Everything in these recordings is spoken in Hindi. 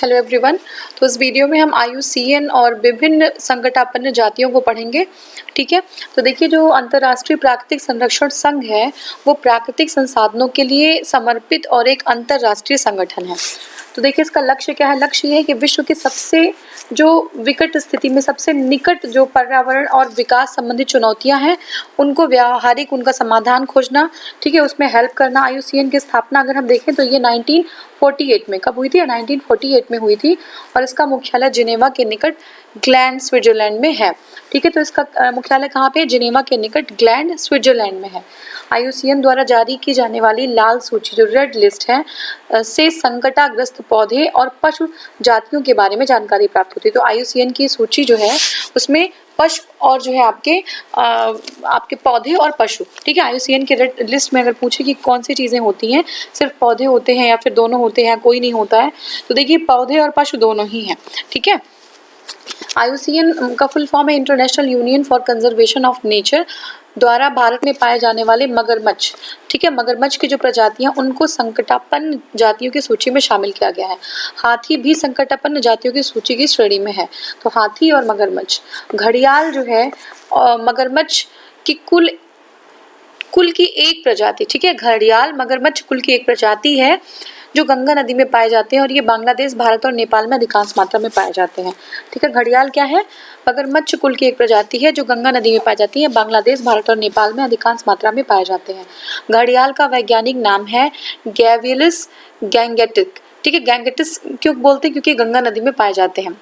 Hello everyone. तो इस वीडियो में हम IUCN और विभिन्न संकटापन्न जातियों को पढ़ेंगे। ठीक है, तो देखिए जो अंतर्राष्ट्रीय प्राकृतिक संरक्षण संघ है वो प्राकृतिक संसाधनों के लिए समर्पित और एक अंतर्राष्ट्रीय संगठन है। तो देखिए इसका लक्ष्य क्या है। लक्ष्य ये है कि विश्व की सबसे जो विकट स्थिति में सबसे निकट जो पर्यावरण और विकास संबंधी चुनौतियां हैं उनको व्यावहारिक उनका समाधान खोजना, ठीक है, उसमें हेल्प करना। IUCN की स्थापना अगर हम देखें तो ये 1948 में कब हुई थी? 1948 में हुई थी और इसका मुख्यालय जिनेवा के निकट ग्लैंड स्विट्जरलैंड में है। ठीक है, तो इसका मुख्यालय कहाँ पे? जिनेवा के निकट ग्लैंड स्विट्जरलैंड में है। IUCN द्वारा जारी की जाने वाली लाल सूची जो रेड लिस्ट है से संकटाग्रस्त पौधे और पशु जातियों के बारे में जानकारी प्राप्त होती है। तो IUCN की सूची जो है उसमें पशु और जो है आपके पौधे और पशु, ठीक है। IUCN के रेड लिस्ट में अगर पूछे कि कौन सी चीज़ें होती हैं, सिर्फ पौधे होते हैं या फिर दोनों होते हैं, कोई नहीं होता है, तो देखिए पौधे और पशु दोनों ही हैं। ठीक है, IUCN का फुल फॉर्म है international union for conservation of nature द्वारा भारत में पाए जाने वाले मगरमच्छ, ठीक है, मगरमच्छ की जो प्रजातियां उनको संकटापन्न जातियों की सूची में शामिल किया गया है। हाथी भी संकटापन्न जातियों की सूची की श्रेणी में है। तो हाथी और मगरमच्छ, घड़ियाल जो है मगरमच्छ की कुल की एक प्रजाति, ठीक है, घड़ियाल मगरमच्छ कुल की एक प्रजाति है जो गंगा नदी में पाए जाते हैं और ये बांग्लादेश, भारत और नेपाल में अधिकांश मात्रा में पाए जाते हैं। ठीक है, घड़ियाल क्या है? मगरमच्छ कुल की एक प्रजाति है जो गंगा नदी में पाई जाती है, बांग्लादेश, भारत और नेपाल में अधिकांश मात्रा में पाए जाते हैं। घड़ियाल का वैज्ञानिक नाम है गैवियलिस गैंगेटिक। ठीक है, गैंगेटिस क्यों बोलते हैं? क्योंकि गंगा नदी में पाए जाते हैं।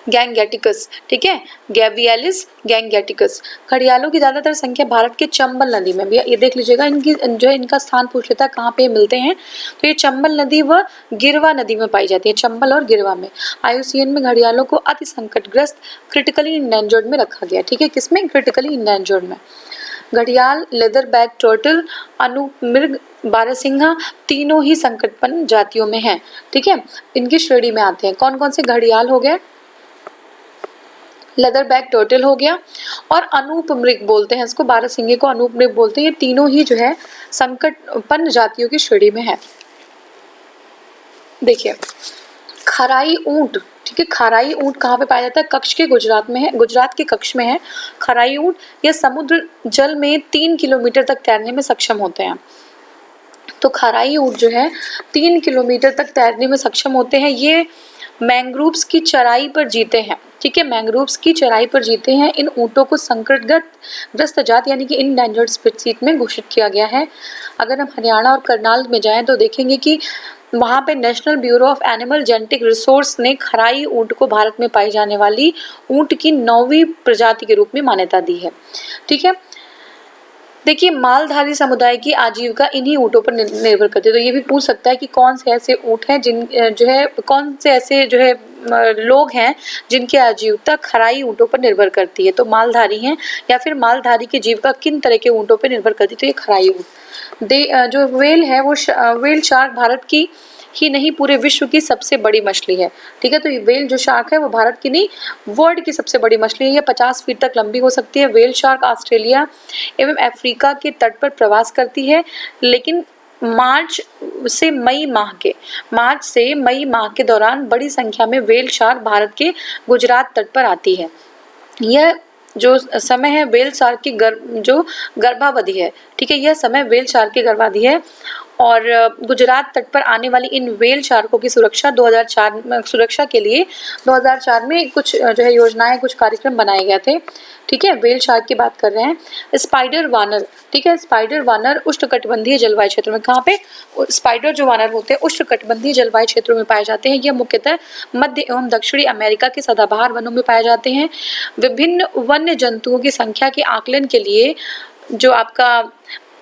गैंगेटिकस, ठीक है, गैवियलिस गैंगेटिकस। घड़ियालों की ज्यादातर संख्या भारत के चंबल नदी में भी, ये देख लीजिएगा इनकी जो है इनका स्थान पूछ लेता है कहाँ पे मिलते हैं, तो ये चंबल नदी व गिरवा नदी में पाई जाती है, चंबल और गिरवा में। IUCN में घड़ियालों को अति संकटग्रस्त क्रिटिकली इंडेंजर्ड में रखा गया। ठीक है, किसमें? क्रिटिकली इंडेंजर्ड में। घड़ियाल, लेदर बैक टर्टल, अनुमृग, बारहसिंगा तीनों ही संकटपन्न जातियों में हैं। ठीक है, इनकी श्रेणी में आते हैं। कौन कौन से घड़ियाल हो गए? लेदर बैक टर्टल हो गया और अनूपमृग बोलते हैं इसको, बारहसिंगे को अनूपमृग बोलते हैं। ये तीनों ही जो है संकटपन्न जातियों की श्रेणी में है। देखिए खराई ऊंट, ठीक है, खराई ऊंट कहाँ पे पाया जाता है? कच्छ के गुजरात में है, गुजरात के कच्छ में है खराई ऊंट। यह समुद्र जल में 3 किलोमीटर तक तैरने में सक्षम होते हैं। तो खराई ऊंट जो है 3 किलोमीटर तक तैरने में सक्षम होते हैं। ये मैंग्रोव्स की चराई पर जीते हैं। ठीक है, मैंग्रोव्स की चराई पर जीते हैं। इन ऊँटों को संकटग्रस्त जात यानी कि इंडेंजर्ड स्पीशीज में घोषित किया गया है। अगर हम हरियाणा और करनाल में जाएं तो देखेंगे कि वहाँ पे national bureau of animal genetic resource ने खराई ऊँट को भारत में पाई जाने वाली ऊँट की 9वीं प्रजाति के रूप में मान्यता दी है। ठीक है, देखिए मालधारी समुदाय की आजीविका इन्हीं ऊँटों पर निर्भर करती है। तो ये भी पूछ सकता है कि कौन से ऐसे ऊँट हैं जिन जो है कौन से ऐसे जो है लोग हैं जिनकी आजीविका खराई ऊँटों पर निर्भर करती है। तो मालधारी हैं या फिर मालधारी की जीविका किन तरह के ऊँटों पर निर्भर करती है? तो ये खराई ऊँट। जो व्हेल है वो व्हेल शार्क भारत की ही नहीं पूरे विश्व की सबसे बड़ी मछली है। ठीक है, तो ये व्हेल जो शार्क है वो भारत की नहीं वर्ल्ड की सबसे बड़ी मछली है। ये 50 फीट तक लंबी हो सकती है। व्हेल शार्क ऑस्ट्रेलिया एवं अफ्रीका के तट पर प्रवास करती है, लेकिन मार्च से मई माह के दौरान बड़ी संख्या में व्हेल शार्क भारत के गुजरात तट पर आती है। यह जो समय है व्हेल शार्क की जो गर्भावधि है, ठीक है, यह समय व्हेल शार्क की गर्भावधि है। और गुजरात तट पर आने वाली इन व्हेल शार्कों की सुरक्षा के लिए 2004 में कुछ जो है योजनाएं, कुछ कार्यक्रम बनाए गए थे। ठीक है, व्हेल शार्क की बात कर रहे हैं। स्पाइडर वानर, ठीक है, स्पाइडर वानर उष्णकटिबंधीय जलवायु क्षेत्र में, कहाँ पे? स्पाइडर जो वानर होते हैं उष्णकटिबंधीय जलवायु क्षेत्रों में पाए जाते हैं। यह मुख्यतः मध्य एवं दक्षिणी अमेरिका के सदाबहार वनों में पाए जाते हैं। विभिन्न वन्य जंतुओं की संख्या के आकलन के लिए जो आपका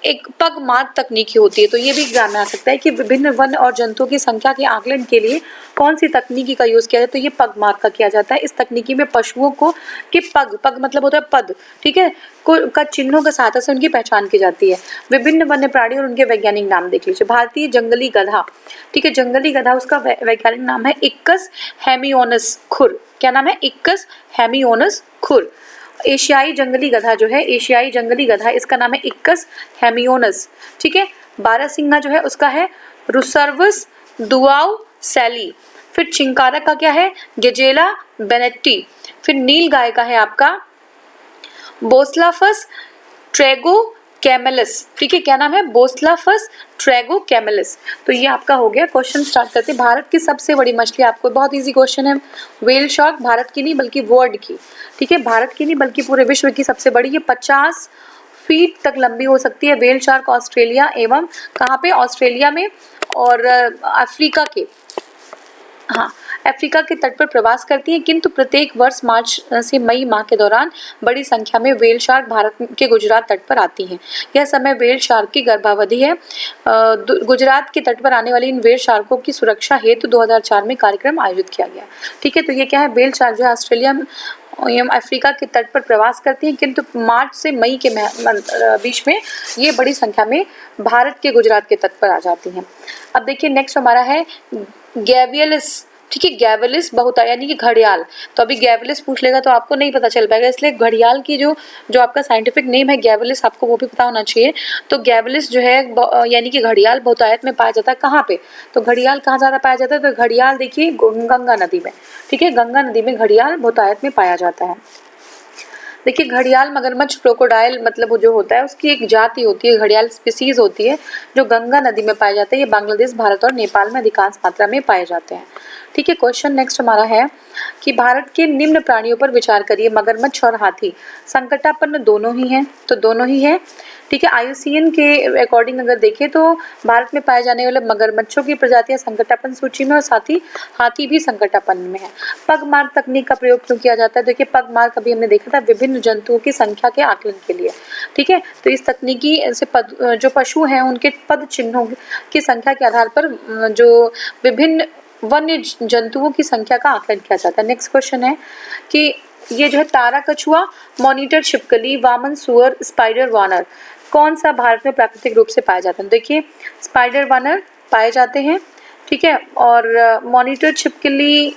एक पग मार्क तकनीकी होती है, तो ये भी एग्जाम में आ सकता है कि विभिन्न वन और जंतुओं की संख्या के आकलन के लिए कौन सी तकनीकी का यूज किया जाए, तो ये पग मार्क का किया जाता है। इस तकनीकी में पशुओं को के पग मतलब होता है पद, ठीक है, का चिन्हों का सहायता से उनकी पहचान की जाती है। विभिन्न वन्य प्राणी और उनके वैज्ञानिक नाम देख लीजिए। भारतीय जंगली गधा, ठीक है, जंगली गधा उसका वैज्ञानिक नाम है इक्कस हेमियोनस खुर। क्या नाम है? इक्कस हेमियोनस खुर। एशियाई जंगली गधा जो है, एशियाई जंगली गधा, इसका नाम है इक्कस हेमियोनस। ठीक है, बारहसिंगा जो है उसका है रुसर्वस दुआव सैली। फिर चिंकारा का क्या है, गेजेला बेनेट्टी। फिर नील गाय का है आपका बोस्लाफस ट्रेगो कैमेलस। ठीक है, क्या नाम है, बोस्लाफस ट्रेगो कैमेलस। तो ये आपका हो गया। क्वेश्चन स्टार्ट करते हैं। भारत की सबसे बड़ी मछली, आपको बहुत इजी क्वेश्चन है, व्हेल शार्क, भारत की नहीं बल्कि वर्ल्ड की। ठीक है, भारत की नहीं बल्कि पूरे विश्व की सबसे बड़ी, ये 50 फीट तक लंबी हो सकती है। व्हेल शार्क ऑस्ट्रेलिया एवं कहाँ पे, ऑस्ट्रेलिया में और अफ्रीका के, हाँ, अफ्रीका के तट पर प्रवास करती हैं, किंतु प्रत्येक वर्ष मार्च से मई माह के दौरान बड़ी संख्या में व्हेल शार्क भारत के गुजरात तट पर आती हैं। यह समय व्हेल शार्क की गर्भावधि है। गुजरात के तट पर आने वाली इन व्हेल शार्कों की सुरक्षा हेतु 2004 में कार्यक्रम आयोजित किया गया। ठीक है, तो ये क्या है, व्हेल शार्क जो है ऑस्ट्रेलिया एवं अफ्रीका के तट पर प्रवास करती हैं, किंतु मार्च से मई के बीच में ये बड़ी संख्या में भारत के गुजरात के तट पर आ जाती हैं। अब देखिए नेक्स्ट हमारा है गैवियलिस। ठीक है, गैवियलिस बहुतायत यानी कि घड़ियाल। तो अभी गैवियलिस पूछ लेगा तो आपको नहीं पता चल पाएगा, इसलिए घड़ियाल की जो आपका साइंटिफिक नेम है गैवियलिस, आपको वो भी पता होना चाहिए। तो गैवियलिस जो है यानी कि घड़ियाल बहुतायत में पाया जाता है। कहाँ पे, तो घड़ियाल कहाँ ज़्यादा पाया जाता है, तो घड़ियाल देखिए गंगा नदी में। ठीक है, गंगा नदी में घड़ियाल बहुतायत में पाया जाता है। देखिए घड़ियाल मगरमच्छ क्रोकोडाइल मतलब जो होता है उसकी एक जाति होती है, घड़ियाल स्पीसीज होती है जो गंगा नदी में पाए जाते हैं। ये बांग्लादेश, भारत और नेपाल में अधिकांश मात्रा में पाए जाते हैं। ठीक है, क्वेश्चन नेक्स्ट हमारा है कि भारत के निम्न प्राणियों पर विचार करिए, मगरमच्छ और हाथी संकटापन्न दोनों ही हैं, तो दोनों ही है। ठीक है, IUCN के अकॉर्डिंग अगर देखें तो भारत में पाए जाने वाले मगरमच्छों की प्रजातियां संकटापन्न सूची में और साथ ही हाथी भी संकटापन्न में है। पगमार्क तकनीक का प्रयोग क्यों किया जाता है, देखिए पगमार्क अभी हमने देखा था विभिन्न जंतुओं की संख्या के आकलन के लिए। ठीक है, तो इस तकनीकी से जो पशु हैं उनके पद चिन्हों की संख्या के आधार पर जो विभिन्न वन्य जंतुओं की संख्या का आकलन किया जाता है। नेक्स्ट क्वेश्चन है कि ये जो है तारा कछुआ, मॉनिटर छिपकली, वामन सुअर, स्पाइडर वानर कौन सा भारत में प्राकृतिक रूप से पाया जाता है। देखिए स्पाइडर वानर पाए जाते हैं। ठीक है, और मॉनिटर छिपकली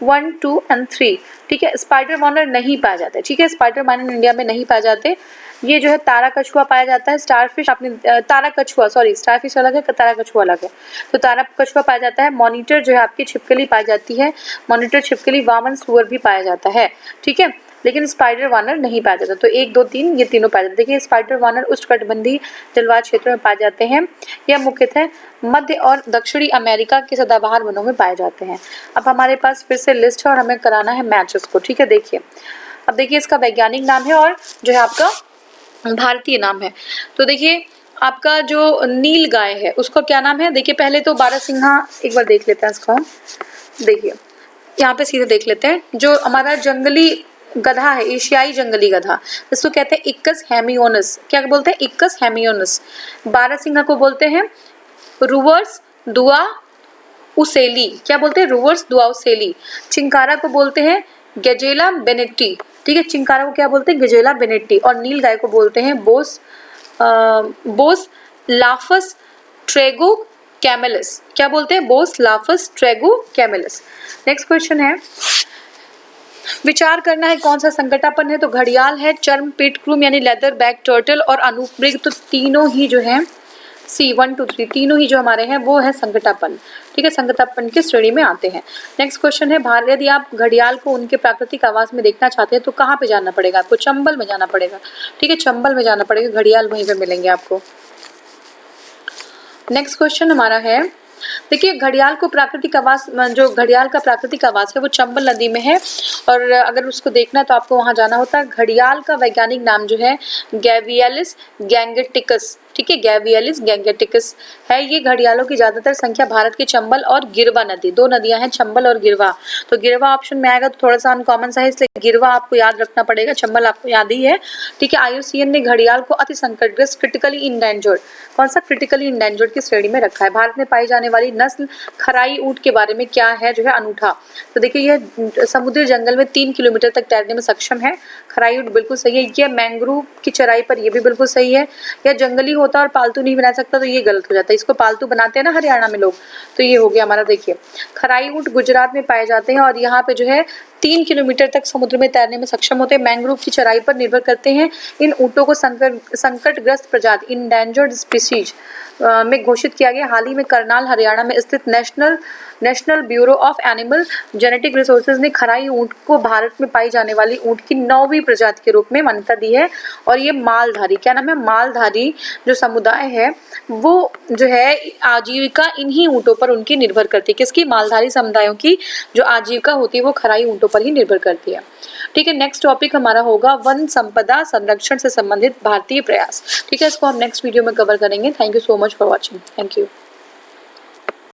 1, 2 और 3। ठीक है, स्पाइडर वानर नहीं पाए जाते। ठीक है, स्पाइडर वानर इंडिया में नहीं पाए जाते। ये जो है तारा कछुआ पाया जाता है। स्टारफिश आपने तारा कछुआ, सॉरी स्टारफिश अलग है, तारा कछुआ अलग है। तो तारा कछुआ पाया जाता है। मॉनिटर जो है आपकी छिपकली पाई जाती है, मॉनिटर छिपकली, वामन सुअर भी पाया जाता है। ठीक है, लेकिन स्पाइडर वानर नहीं पाया जाता। तो 1, 2, 3 ये तीनों पाए जाते हैं। देखिए स्पाइडर वानर उष्णकटिबंधीय जलवायु क्षेत्रों में पाए जाते हैं। यह मुख्यतः मध्य और दक्षिणी अमेरिका के सदाबहार वनों में पाए जाते हैं। अब हमारे पास फिर से लिस्ट है और हमें कराना है मैच उसको। ठीक है, देखिए अब देखिए इसका वैज्ञानिक नाम है और जो है आपका भारतीय नाम है। तो देखिए आपका जो नील गाय है उसका क्या नाम है, देखिए पहले तो बारहसिंहा एक बार देख लेते हैं इसको हम। देखिए यहाँ पे सीधे देख लेते हैं, जो हमारा जंगली गधा है, एशियाई जंगली गधा, इसको कहते हैं इक्कस हेमियोनस। क्या बोलते हैं, इक्कस हेमियोनस। बारहसिंहा को बोलते हैं रूवर्स दुआ उसेली। क्या बोलते हैं, रूवर्स दुआ उसेली। चिंकारा को बोलते हैं गजेला बेनेट्टी। ठीक है, चिंकारा को क्या बोलते हैं, गजेला बेनेट्टी। और नील गाय को बोलते हैं बोस लाफस ट्रेगो कैमेलस। क्या बोलते हैं, बोस लाफस ट्रेगो कैमेलस। नेक्स्ट क्वेश्चन है, विचार करना है कौन सा संकटापन्न है, तो घड़ियाल है, चर्म पीट क्रूम यानी लेदर बैक टर्टल और अनुप्रिग, तो तीनों ही जो हैं C 1, 2, 3 तीनों ही जो हमारे हैं वो है संकटापन्न। ठीक है, संकटापन्न की श्रेणी में आते हैं। नेक्स्ट क्वेश्चन है, भारत यदि आप घड़ियाल को उनके प्राकृतिक आवास में देखना चाहते हैं तो कहाँ पे जाना पड़ेगा आपको, चंबल में जाना पड़ेगा। ठीक है, चंबल में जाना पड़ेगा, घड़ियाल वहीं पे मिलेंगे आपको। नेक्स्ट क्वेश्चन हमारा है, देखिए घड़ियाल को प्राकृतिक आवास, जो घड़ियाल का प्राकृतिक आवास है वो चंबल नदी में है और अगर उसको देखना है तो आपको वहां जाना होता है। घड़ियाल का वैज्ञानिक नाम जो है गैवियलिस गैंगेटिकस। ठीक है, गैवियलिस गैंगेटिकस है। ये घड़ियालों की ज्यादातर संख्या भारत के चंबल और गिरवा नदी, दो नदियां हैं चंबल और गिरवा। तो गिरवा ऑप्शन में आएगा तो थोड़ा सा अनकॉमन सा है, इसलिए गिरवा आपको याद रखना पड़ेगा, चंबल आपको याद ही है। ठीक है, IUCN ने घड़ियाल को अति संकटग्रस्त क्रिटिकली इंडेंजर्ड, कौन सा क्रिटिकली इंडेंजर्ड की श्रेणी में रखा है। भारत में पाई जाने वाली नस्ल खराई ऊंट के बारे में क्या है जो है अनूठा, तो देखिए यह समुद्री जंगल में 3 किलोमीटर तक तैरने में सक्षम है। खराई ऊंट बिल्कुल सही है। यह मैंग्रोव की चराई पर, यह भी बिल्कुल सही है। यह जंगली होता और पालतू नहीं बना सकता, तो ये गलत हो जाता है। इसको पालतू बनाते हैं ना हरियाणा में लोग, तो ये हो गया हमारा। देखिए खराई ऊंट गुजरात में पाए जाते हैं और यहाँ पे जो है 3 किलोमीटर तक समुद्र में तैरने में सक्षम होते हैं, मैंग्रोव की चराई पर निर्भर करते हैं। इन ऊँटों को संकटग्रस्त प्रजाति इंडेंजर्ड स्पीसीज में घोषित किया गया। हाल ही में करनाल हरियाणा में स्थित national bureau of animal genetic resources ने खराई ऊँट को भारत में पाई जाने वाली ऊँट की 9वीं प्रजाति के रूप में मान्यता दी है। और ये मालधारी, क्या नाम है, मालधारी जो समुदाय है वो जो है आजीविका इन्हीं ऊँटों पर उनकी निर्भर करती है। किसकी? मालधारी समुदायों की जो आजीविका होती है वो खराई ऊँटों पर ही निर्भर करती है। ठीक है, नेक्स्ट टॉपिक हमारा होगा वन संपदा संरक्षण से संबंधित भारतीय प्रयास। ठीक है, इसको हम नेक्स्ट वीडियो में कवर करेंगे। Thank you so much for watching. Thank you.